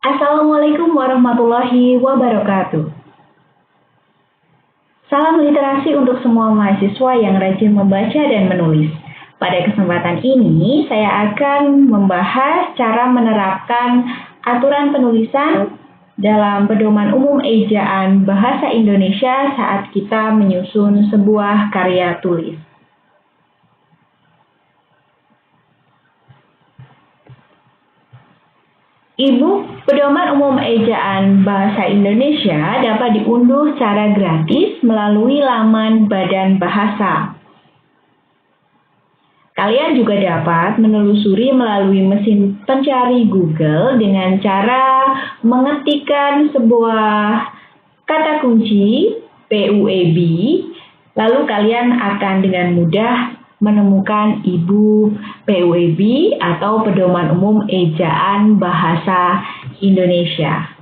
Assalamualaikum warahmatullahi wabarakatuh. Salam literasi untuk semua mahasiswa yang rajin membaca dan menulis. Pada kesempatan ini, saya akan membahas cara menerapkan aturan penulisan dalam Pedoman Umum Ejaan Bahasa Indonesia saat kita menyusun sebuah karya tulis. E-book Pedoman Umum Ejaan Bahasa Indonesia dapat diunduh secara gratis melalui laman Badan Bahasa. Kalian juga dapat menelusuri melalui mesin pencari Google dengan cara mengetikkan sebuah kata kunci PUEB, lalu kalian akan dengan mudah menemukan e-book PUEB atau Pedoman Umum Ejaan Bahasa Indonesia.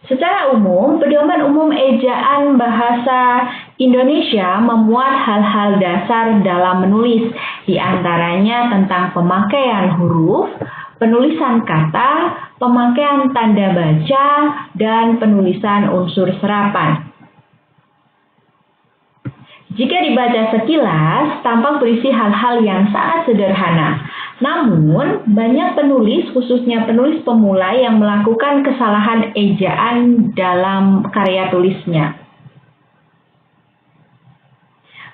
Secara umum, Pedoman Umum Ejaan Bahasa Indonesia memuat hal-hal dasar dalam menulis, di antaranya tentang pemakaian huruf, penulisan kata, pemakaian tanda baca, dan penulisan unsur serapan. Jika dibaca sekilas, tampak berisi hal-hal yang sangat sederhana. Namun, banyak penulis, khususnya penulis pemula, yang melakukan kesalahan ejaan dalam karya tulisnya.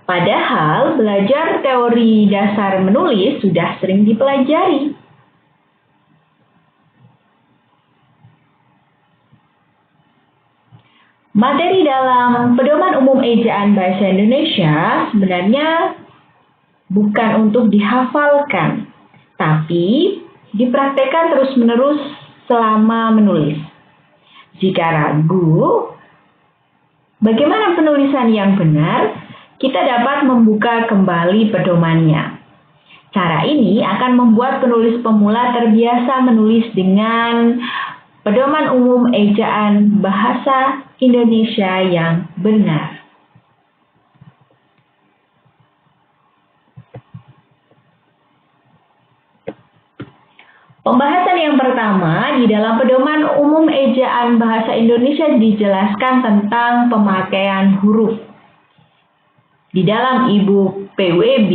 Padahal, belajar teori dasar menulis sudah sering dipelajari. Materi dalam Pedoman Umum Ejaan Bahasa Indonesia sebenarnya bukan untuk dihafalkan, tapi dipraktekkan terus-menerus selama menulis. Jika ragu, bagaimana penulisan yang benar, kita dapat membuka kembali pedomannya. Cara ini akan membuat penulis pemula terbiasa menulis dengan Pedoman Umum Ejaan Bahasa Indonesia yang benar. Pembahasan yang pertama, di dalam Pedoman Umum Ejaan Bahasa Indonesia dijelaskan tentang pemakaian huruf. Di dalam e-book PUEB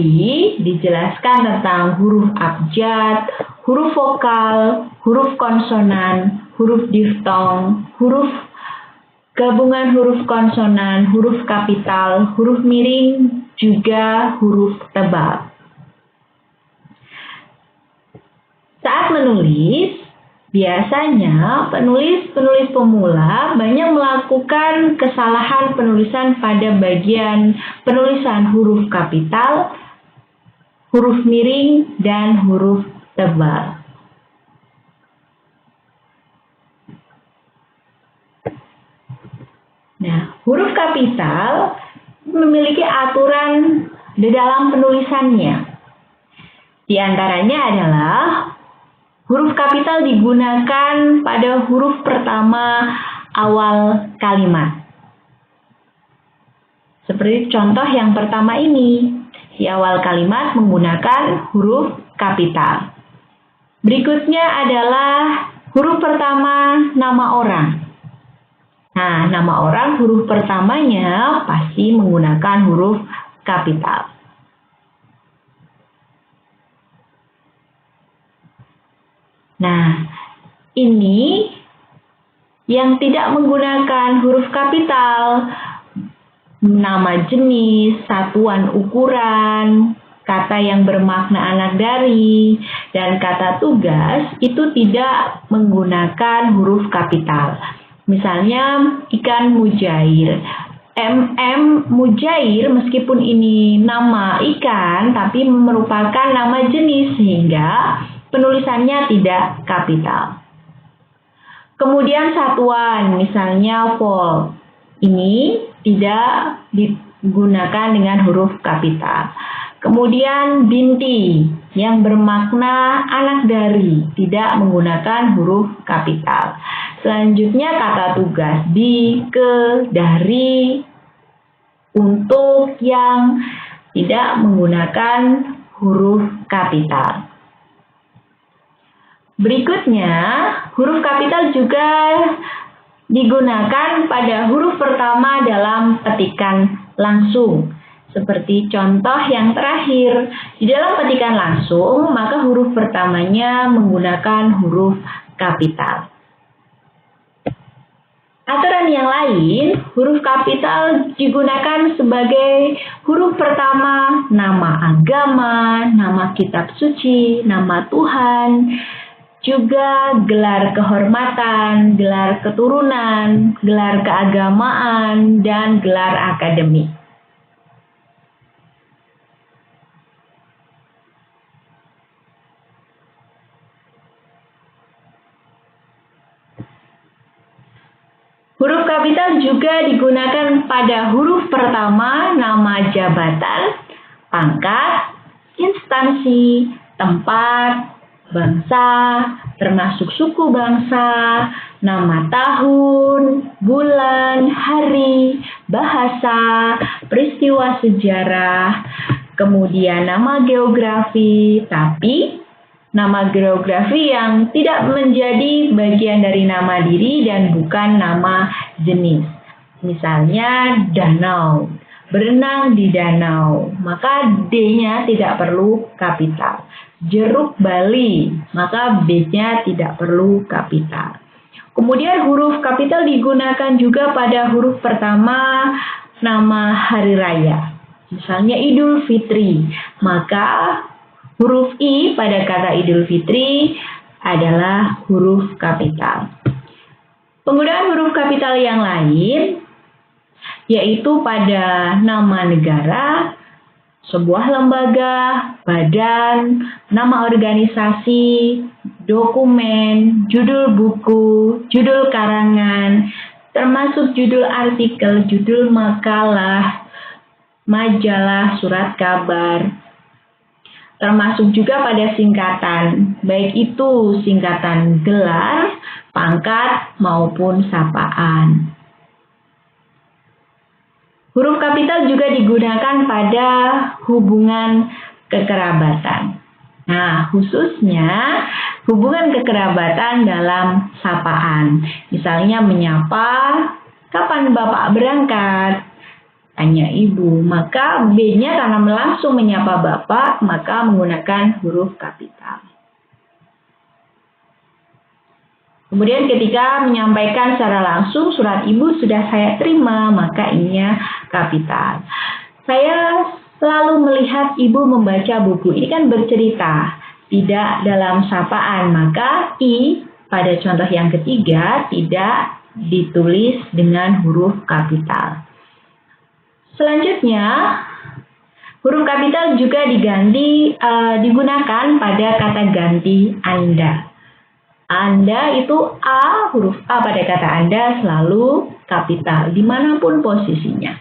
dijelaskan tentang huruf abjad, huruf vokal, huruf konsonan, huruf diftong, huruf gabungan huruf konsonan, huruf kapital, huruf miring, juga huruf tebal. Saat menulis, biasanya penulis pemula banyak melakukan kesalahan penulisan pada bagian penulisan huruf kapital, huruf miring, dan huruf tebal. Nah, huruf kapital memiliki aturan di dalam penulisannya. Di antaranya adalah huruf kapital digunakan pada huruf pertama awal kalimat. Seperti contoh yang pertama ini, di awal kalimat menggunakan huruf kapital. Berikutnya adalah huruf pertama nama orang. Nah, nama orang huruf pertamanya pasti menggunakan huruf kapital. Nah, ini yang tidak menggunakan huruf kapital, nama jenis, satuan ukuran, kata yang bermakna anak dari, dan kata tugas itu tidak menggunakan huruf kapital. Misalnya ikan mujair. Mujair meskipun ini nama ikan tapi merupakan nama jenis sehingga penulisannya tidak kapital. Kemudian satuan misalnya vol. Ini tidak digunakan dengan huruf kapital. Kemudian binti yang bermakna anak dari tidak menggunakan huruf kapital. Selanjutnya kata tugas di, ke, dari, untuk yang tidak menggunakan huruf kapital. Berikutnya, huruf kapital juga digunakan pada huruf pertama dalam petikan langsung. Seperti contoh yang terakhir, di dalam petikan langsung, maka huruf pertamanya menggunakan huruf kapital. Aturan yang lain, huruf kapital digunakan sebagai huruf pertama nama agama, nama kitab suci, nama Tuhan, juga gelar kehormatan, gelar keturunan, gelar keagamaan, dan gelar akademik. Huruf kapital juga digunakan pada huruf pertama nama jabatan, pangkat, instansi, tempat, bangsa, termasuk suku bangsa, nama tahun, bulan, hari, bahasa, peristiwa sejarah, kemudian nama geografi, tapi nama geografi yang tidak menjadi bagian dari nama diri dan bukan nama jenis. Misalnya danau, berenang di danau, maka D-nya tidak perlu kapital. Jeruk Bali, maka B-nya tidak perlu kapital. Kemudian huruf kapital digunakan juga pada huruf pertama nama hari raya. Misalnya Idul Fitri, maka huruf I pada kata Idul Fitri adalah huruf kapital. Penggunaan huruf kapital yang lain yaitu pada nama negara, sebuah lembaga, badan, nama organisasi, dokumen, judul buku, judul karangan, termasuk judul artikel, judul makalah, majalah, surat kabar, termasuk juga pada singkatan, baik itu singkatan gelar, pangkat, maupun sapaan. Huruf kapital juga digunakan pada hubungan kekerabatan. Nah, khususnya hubungan kekerabatan dalam sapaan. Misalnya menyapa, kapan Bapak berangkat? Tanya ibu, maka B-nya karena langsung menyapa Bapak, maka menggunakan huruf kapital. Kemudian ketika menyampaikan secara langsung, surat ibu sudah saya terima, maka I-nya kapital. Saya selalu melihat ibu membaca buku. Ini kan bercerita, tidak dalam sapaan, maka I pada contoh yang ketiga tidak ditulis dengan huruf kapital. Selanjutnya, huruf kapital juga digunakan pada kata ganti Anda. Anda itu A, huruf A pada kata Anda selalu kapital, dimanapun posisinya.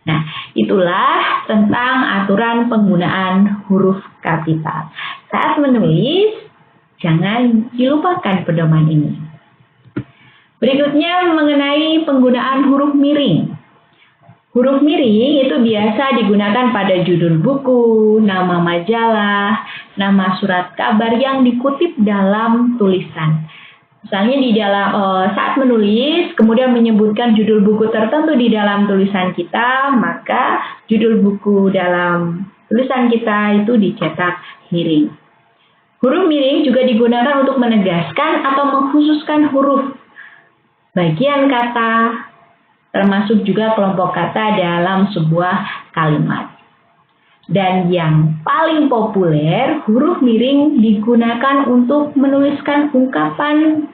Nah, itulah tentang aturan penggunaan huruf kapital. Saat menulis, jangan dilupakan pedoman ini. Berikutnya mengenai penggunaan huruf miring. Huruf miring itu biasa digunakan pada judul buku, nama majalah, nama surat kabar yang dikutip dalam tulisan. Misalnya di dalam saat menulis, kemudian menyebutkan judul buku tertentu di dalam tulisan kita, maka judul buku dalam tulisan kita itu dicetak miring. Huruf miring juga digunakan untuk menegaskan atau mengkhususkan huruf, bagian kata, termasuk juga kelompok kata dalam sebuah kalimat. Dan yang paling populer, huruf miring digunakan untuk menuliskan ungkapan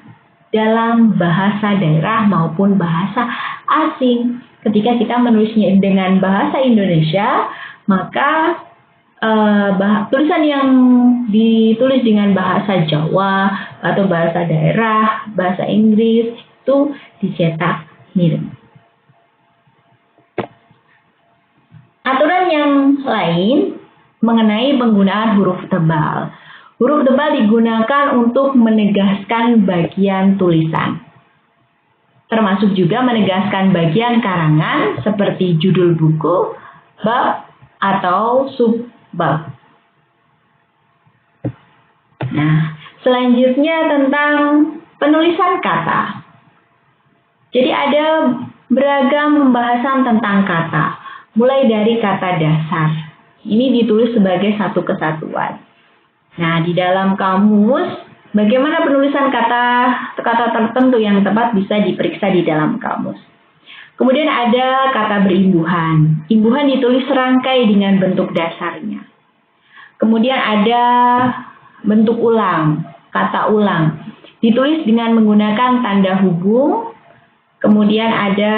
dalam bahasa daerah maupun bahasa asing. Ketika kita menulisnya dengan bahasa Indonesia, maka tulisan yang ditulis dengan bahasa Jawa atau bahasa daerah, bahasa Inggris itu dicetak miring. Aturan yang lain mengenai penggunaan huruf tebal. Huruf tebal digunakan untuk menegaskan bagian tulisan. termasuk juga menegaskan bagian karangan seperti judul buku, bab, atau subbab. Nah, selanjutnya tentang penulisan kata. Jadi ada beragam pembahasan tentang kata, mulai dari kata dasar. Ini ditulis sebagai satu kesatuan. Nah, di dalam kamus, bagaimana penulisan kata tertentu yang tepat bisa diperiksa di dalam kamus. Kemudian ada kata berimbuhan. Imbuhan ditulis serangkai dengan bentuk dasarnya. Kemudian ada bentuk ulang, kata ulang. Ditulis dengan menggunakan tanda hubung. Kemudian ada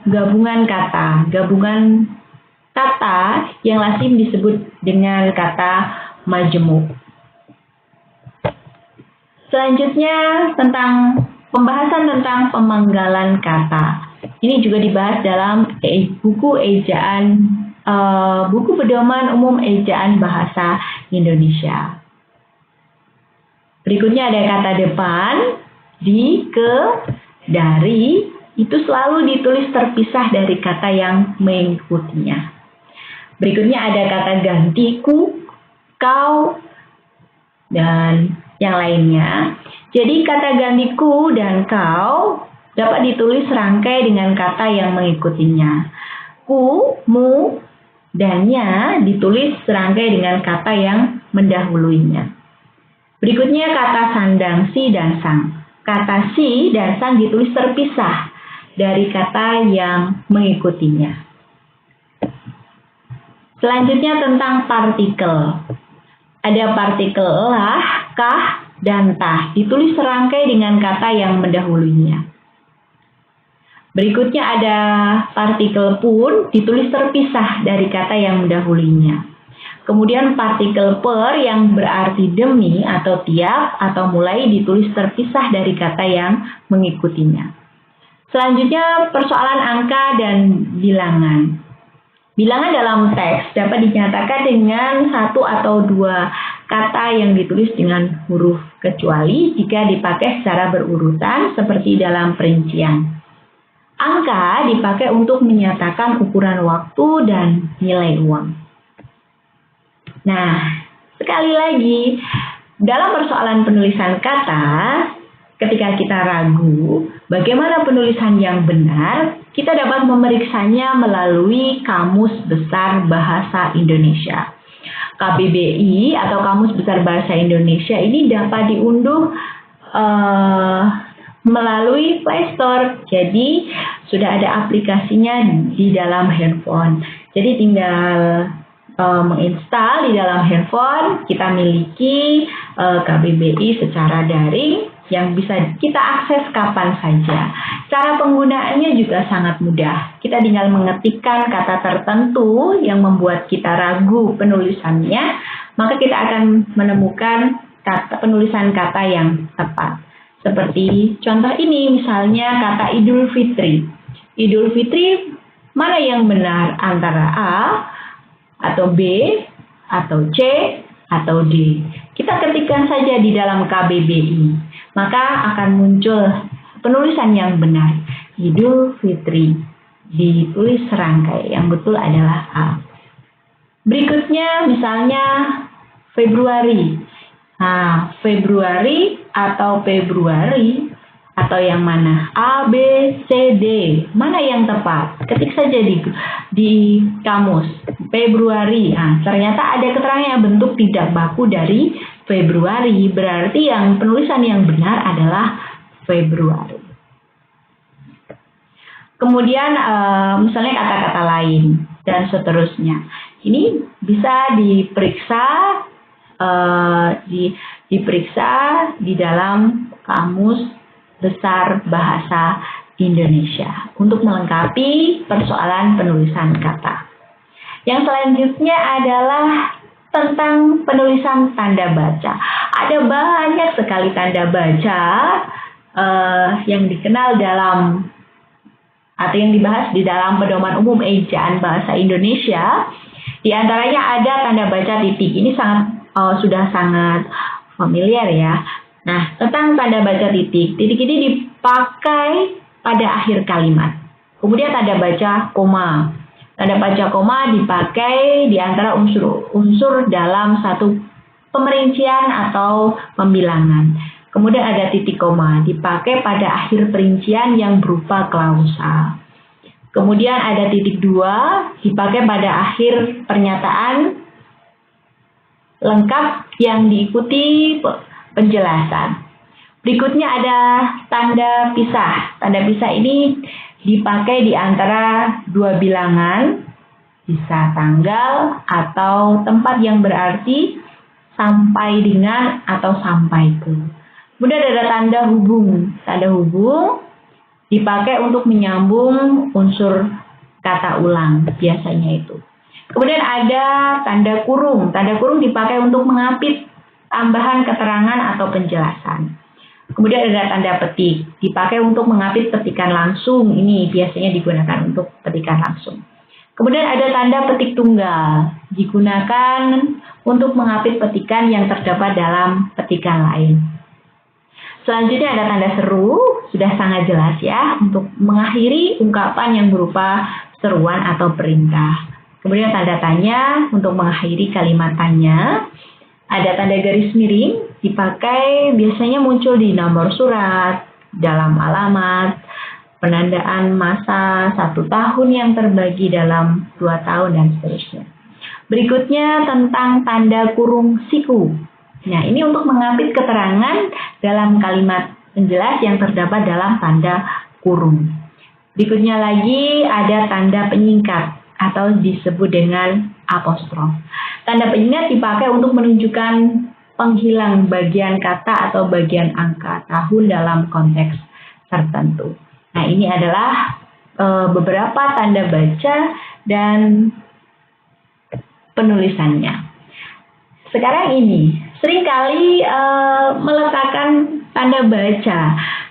gabungan kata. Gabungan kata yang lazim disebut dengan kata majemuk. Selanjutnya tentang pembahasan tentang pemanggalan kata. Ini juga dibahas dalam buku pedoman umum ejaan bahasa Indonesia. Berikutnya ada kata depan, di, ke, dari, itu selalu ditulis terpisah dari kata yang mengikutinya. Berikutnya ada kata ganti, ku, kau, dan yang lainnya. Jadi kata ganti ku dan kau dapat ditulis serangkai dengan kata yang mengikutinya. Ku, mu, dan nya ditulis serangkai dengan kata yang mendahuluinya. Berikutnya kata sandang, si, dan sang. Kata si dan sang ditulis terpisah dari kata yang mengikutinya. Selanjutnya tentang partikel. Ada partikel lah, kah, dan tah. Ditulis serangkai dengan kata yang mendahulunya. Berikutnya ada partikel pun ditulis terpisah dari kata yang mendahulunya. Kemudian partikel per yang berarti demi atau tiap atau mulai ditulis terpisah dari kata yang mengikutinya. Selanjutnya persoalan angka dan bilangan. Bilangan dalam teks dapat dinyatakan dengan satu atau dua kata yang ditulis dengan huruf kecuali jika dipakai secara berurutan seperti dalam perincian. Angka dipakai untuk menyatakan ukuran waktu dan nilai uang. Nah, sekali lagi, dalam persoalan penulisan kata, ketika kita ragu bagaimana penulisan yang benar, kita dapat memeriksanya melalui Kamus Besar Bahasa Indonesia. KBBI atau Kamus Besar Bahasa Indonesia ini dapat diunduh melalui Play Store. Jadi sudah ada aplikasinya di dalam handphone. Jadi tinggal menginstal di dalam handphone, kita miliki KBBI secara daring yang bisa kita akses kapan saja. Cara penggunaannya juga sangat mudah. Kita tinggal mengetikkan kata tertentu yang membuat kita ragu penulisannya, maka kita akan menemukan penulisan kata yang tepat. Seperti contoh ini, misalnya kata Idul Fitri. Idul Fitri, mana yang benar antara A, atau B, atau C, atau D. Kita ketikkan saja di dalam KBBI, maka akan muncul penulisan yang benar. Idul Fitri ditulis serangkai, yang betul adalah A. Berikutnya misalnya Februari. Nah, Februari atau Februari atau yang mana? A, B, C, D. Mana yang tepat? Ketik saja di kamus. Februari. Nah, ternyata ada keterangan yang bentuk tidak baku dari Februari. Berarti yang penulisan yang benar adalah Februari. Kemudian misalnya kata-kata lain dan seterusnya. Ini bisa diperiksa diperiksa di dalam Kamus Besar Bahasa Indonesia untuk melengkapi persoalan penulisan kata. Yang selanjutnya adalah tentang penulisan tanda baca. Ada banyak sekali tanda baca yang dikenal dalam atau yang dibahas di dalam Pedoman Umum Ejaan Bahasa Indonesia. Di antaranya ada tanda baca titik. Ini sudah sangat familiar ya. Nah, tentang tanda baca titik. Titik ini dipakai pada akhir kalimat. Kemudian tanda baca koma. Tanda baca koma dipakai di antara unsur dalam satu pemerincian atau pembilangan. Kemudian ada titik koma, dipakai pada akhir perincian yang berupa klausa. Kemudian ada titik dua, dipakai pada akhir pernyataan lengkap yang diikuti penjelasan. Berikutnya ada tanda pisah. Tanda pisah ini dipakai di antara dua bilangan, bisa tanggal atau tempat yang berarti sampai dengan atau sampai ke. Kemudian ada tanda hubung. Tanda hubung dipakai untuk menyambung unsur kata ulang, biasanya itu. Kemudian ada tanda kurung. Tanda kurung dipakai untuk mengapit tambahan keterangan atau penjelasan. Kemudian ada tanda petik, dipakai untuk mengapit petikan langsung. Ini biasanya digunakan untuk petikan langsung. Kemudian ada tanda petik tunggal, digunakan untuk mengapit petikan yang terdapat dalam petikan lain. Selanjutnya ada tanda seru, sudah sangat jelas ya, untuk mengakhiri ungkapan yang berupa seruan atau perintah. Kemudian tanda tanya untuk mengakhiri kalimat tanya. Ada tanda garis miring, dipakai biasanya muncul di nomor surat, dalam alamat, penandaan masa 1 tahun yang terbagi dalam 2 tahun dan seterusnya. Berikutnya tentang tanda kurung siku. Nah, ini untuk mengapit keterangan dalam kalimat penjelas yang terdapat dalam tanda kurung. Berikutnya lagi ada tanda penyingkat atau disebut dengan apostrof. Tanda penyingkat dipakai untuk menunjukkan penghilang bagian kata atau bagian angka tahun dalam konteks tertentu. Nah, ini adalah beberapa tanda baca dan penulisannya. Sekarang ini, seringkali meletakkan tanda baca.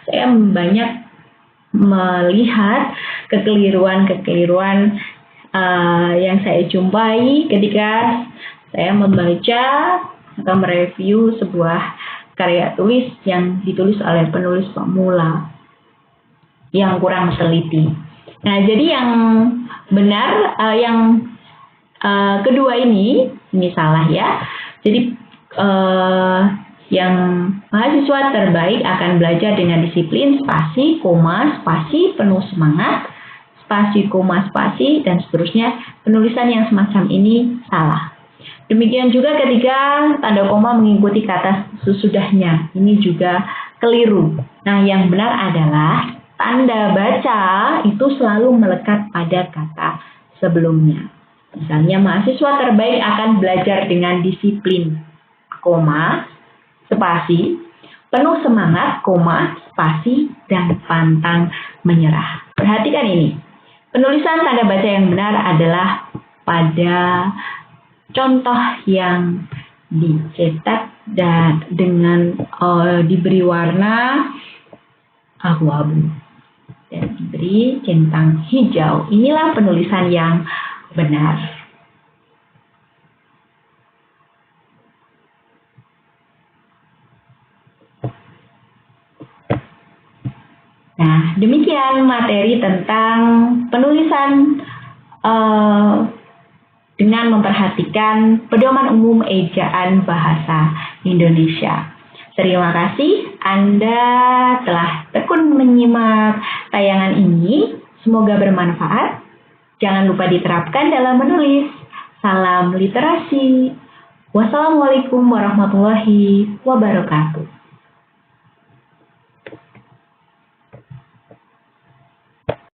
Saya banyak melihat kekeliruan-kekeliruan yang saya jumpai ketika saya membaca atau mereview sebuah karya tulis yang ditulis oleh penulis pemula yang kurang teliti. Nah, jadi yang benar, yang kedua ini salah ya. Jadi yang mahasiswa terbaik akan belajar dengan disiplin, spasi, koma, spasi, penuh semangat, spasi, koma, spasi, dan seterusnya. Penulisan yang semacam ini salah. Demikian juga ketika tanda koma mengikuti kata sesudahnya. Ini juga keliru. Nah, yang benar adalah tanda baca itu selalu melekat pada kata sebelumnya. Misalnya, mahasiswa terbaik akan belajar dengan disiplin, koma, spasi, penuh semangat, koma, spasi, dan pantang menyerah. Perhatikan ini. Penulisan tanda baca yang benar adalah pada contoh yang dicetak dan dengan diberi warna abu-abu dan diberi centang hijau. Inilah penulisan yang benar. Nah, demikian materi tentang penulisan dengan memperhatikan Pedoman Umum Ejaan Bahasa Indonesia. Terima kasih Anda telah tekun menyimak tayangan ini. Semoga bermanfaat. Jangan lupa diterapkan dalam menulis. Salam literasi. Wassalamualaikum warahmatullahi wabarakatuh.